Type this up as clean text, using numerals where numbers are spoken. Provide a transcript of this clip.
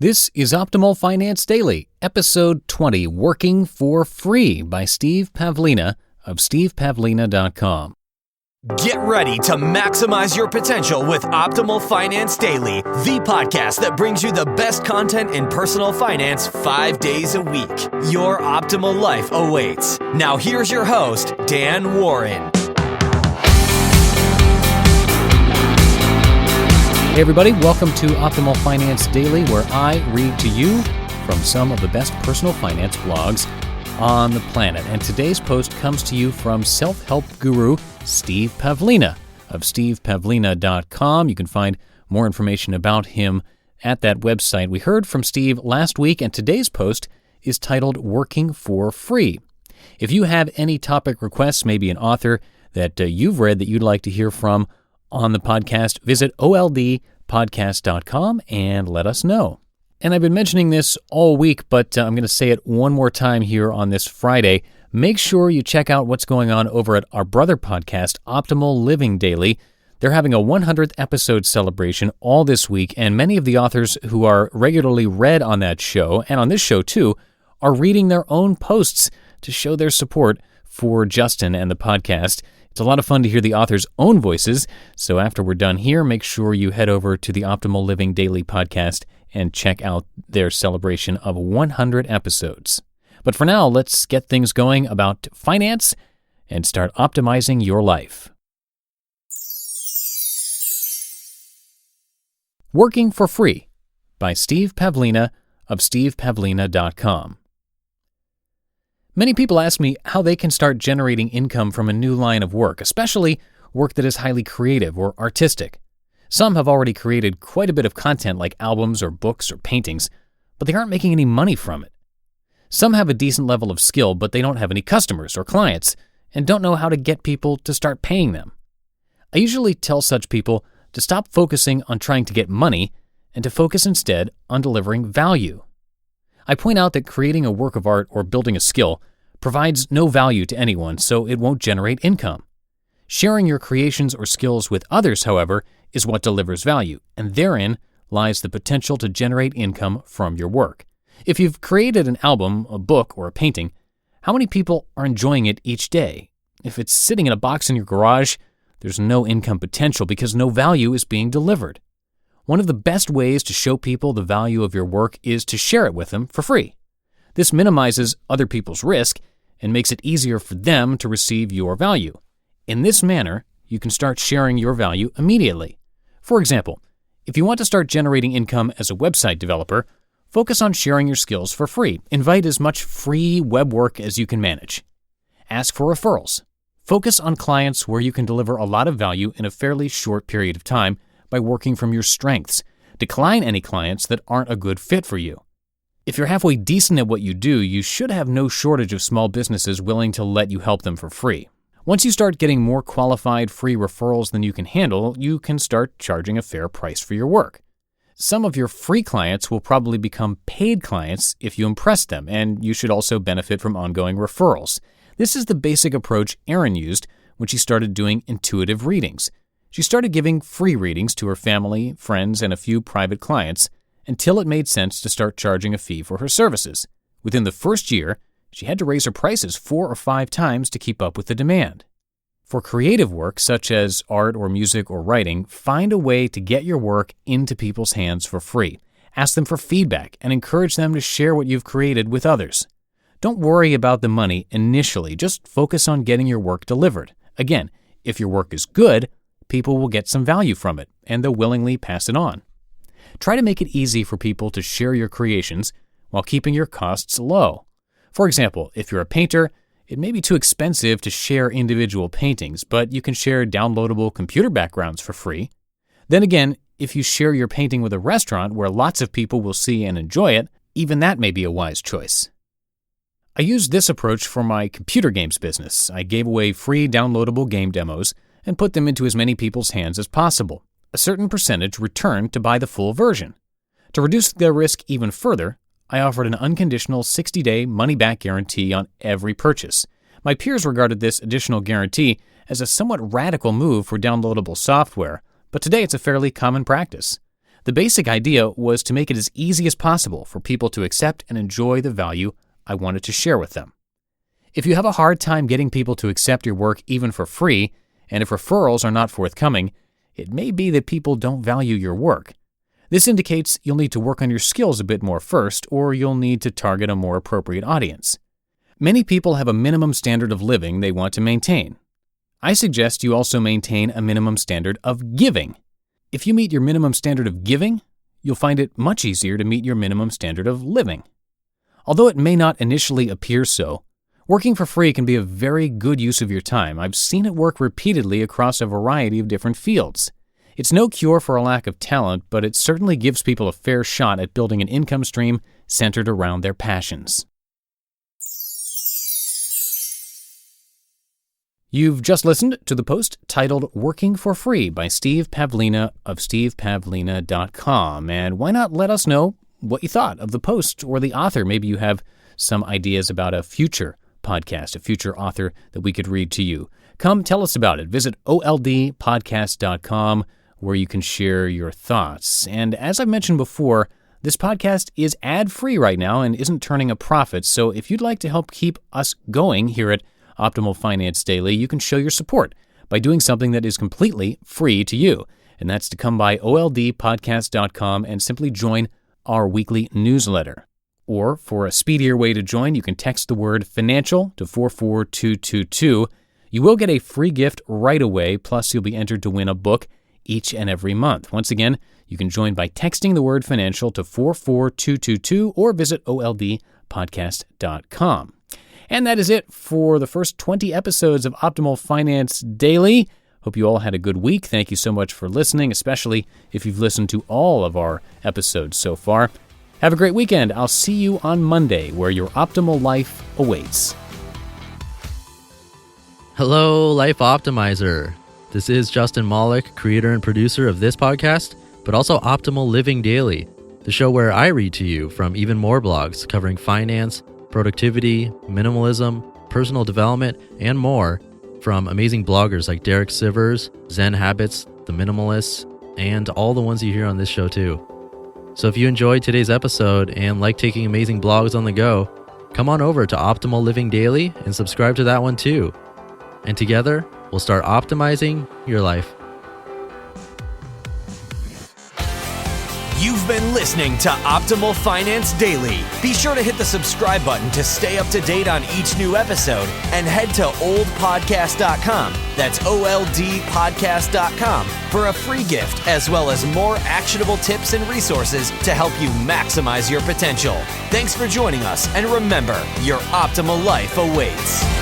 This is Optimal Finance Daily, Episode 20, Working for Free by Steve Pavlina of stevepavlina.com. Get ready to maximize your potential with Optimal Finance Daily, the podcast that brings you the best content in personal finance 5 days a week. Your optimal life awaits. Now here's your host, Dan Warren. Hey everybody, welcome to Optimal Finance Daily, where I read to you from some of the best personal finance blogs on the planet. And today's post comes to you from self-help guru Steve Pavlina of stevepavlina.com. You can find more information about him at that website. We heard from Steve last week, and today's post is titled Working for Free. If you have any topic requests, maybe an author that you've read that you'd like to hear from on the podcast, visit oldpodcast.com and let us know. And I've been mentioning this all week, but I'm going to say it one more time here on this Friday. Make sure you check out what's going on over at our brother podcast, Optimal Living Daily. They're having a 100th episode celebration all this week, and many of the authors who are regularly read on that show, and on this show too, are reading their own posts to show their support for Justin and the podcast. It's a lot of fun to hear the authors' own voices, so after we're done here, make sure you head over to the Optimal Living Daily podcast and check out their celebration of 100 episodes. But for now, let's get things going about finance and start optimizing your life. Working for Free by Steve Pavlina of stevepavlina.com. Many people ask me how they can start generating income from a new line of work, especially work that is highly creative or artistic. Some have already created quite a bit of content like albums or books or paintings, but they aren't making any money from it. Some have a decent level of skill, but they don't have any customers or clients and don't know how to get people to start paying them. I usually tell such people to stop focusing on trying to get money and to focus instead on delivering value. I point out that creating a work of art or building a skill provides no value to anyone, so it won't generate income. Sharing your creations or skills with others, however, is what delivers value, and therein lies the potential to generate income from your work. If you've created an album, a book, or a painting, how many people are enjoying it each day? If it's sitting in a box in your garage, there's no income potential because no value is being delivered. One of the best ways to show people the value of your work is to share it with them for free. This minimizes other people's risk and makes it easier for them to receive your value. In this manner, you can start sharing your value immediately. For example, if you want to start generating income as a website developer, focus on sharing your skills for free. Invite as much free web work as you can manage. Ask for referrals. Focus on clients where you can deliver a lot of value in a fairly short period of time by working from your strengths. Decline any clients that aren't a good fit for you. If you're halfway decent at what you do, you should have no shortage of small businesses willing to let you help them for free. Once you start getting more qualified free referrals than you can handle, you can start charging a fair price for your work. Some of your free clients will probably become paid clients if you impress them, and you should also benefit from ongoing referrals. This is the basic approach Erin used when she started doing intuitive readings. She started giving free readings to her family, friends, and a few private clients until it made sense to start charging a fee for her services. Within the first year, she had to raise her prices 4 or 5 times to keep up with the demand. For creative work, such as art or music or writing, find a way to get your work into people's hands for free. Ask them for feedback and encourage them to share what you've created with others. Don't worry about the money initially, just focus on getting your work delivered. Again, if your work is good, people will get some value from it, and they'll willingly pass it on. Try to make it easy for people to share your creations while keeping your costs low. For example, if you're a painter, it may be too expensive to share individual paintings, but you can share downloadable computer backgrounds for free. Then again, if you share your painting with a restaurant where lots of people will see and enjoy it, even that may be a wise choice. I used this approach for my computer games business. I gave away free downloadable game demos and put them into as many people's hands as possible. A certain percentage returned to buy the full version. To reduce their risk even further, I offered an unconditional 60-day money-back guarantee on every purchase. My peers regarded this additional guarantee as a somewhat radical move for downloadable software, but today it's a fairly common practice. The basic idea was to make it as easy as possible for people to accept and enjoy the value I wanted to share with them. If you have a hard time getting people to accept your work even for free, and if referrals are not forthcoming, it may be that people don't value your work. This indicates you'll need to work on your skills a bit more first, or you'll need to target a more appropriate audience. Many people have a minimum standard of living they want to maintain. I suggest you also maintain a minimum standard of giving. If you meet your minimum standard of giving, you'll find it much easier to meet your minimum standard of living. Although it may not initially appear so, working for free can be a very good use of your time. I've seen it work repeatedly across a variety of different fields. It's no cure for a lack of talent, but it certainly gives people a fair shot at building an income stream centered around their passions. You've just listened to the post titled Working for Free by Steve Pavlina of stevepavlina.com. And why not let us know what you thought of the post or the author? Maybe you have some ideas about a future podcast, a future author that we could read to you. Come tell us about it. Visit oldpodcast.com where you can share your thoughts. And as I've mentioned before, this podcast is ad-free right now and isn't turning a profit. So if you'd like to help keep us going here at Optimal Finance Daily, you can show your support by doing something that is completely free to you. And that's to come by oldpodcast.com and simply join our weekly newsletter. Or for a speedier way to join, you can text the word financial to 44222. You will get a free gift right away, plus you'll be entered to win a book each and every month. Once again, you can join by texting the word financial to 44222 or visit oldpodcast.com. And that is it for the first 20 episodes of Optimal Finance Daily. Hope you all had a good week. Thank you so much for listening, especially if you've listened to all of our episodes so far. Have a great weekend. I'll see you on Monday, where your optimal life awaits. Hello, Life Optimizer. This is Justin Malik, creator and producer of this podcast, but also Optimal Living Daily, the show where I read to you from even more blogs covering finance, productivity, minimalism, personal development, and more from amazing bloggers like Derek Sivers, Zen Habits, The Minimalists, and all the ones you hear on this show too. So if you enjoyed today's episode and like taking amazing blogs on the go, come on over to Optimal Living Daily and subscribe to that one too. And together, we'll start optimizing your life. You've been listening to Optimal Finance Daily. Be sure to hit the subscribe button to stay up to date on each new episode and head to oldpodcast.com. That's oldpodcast.com for a free gift as well as more actionable tips and resources to help you maximize your potential. Thanks for joining us, and remember, your optimal life awaits.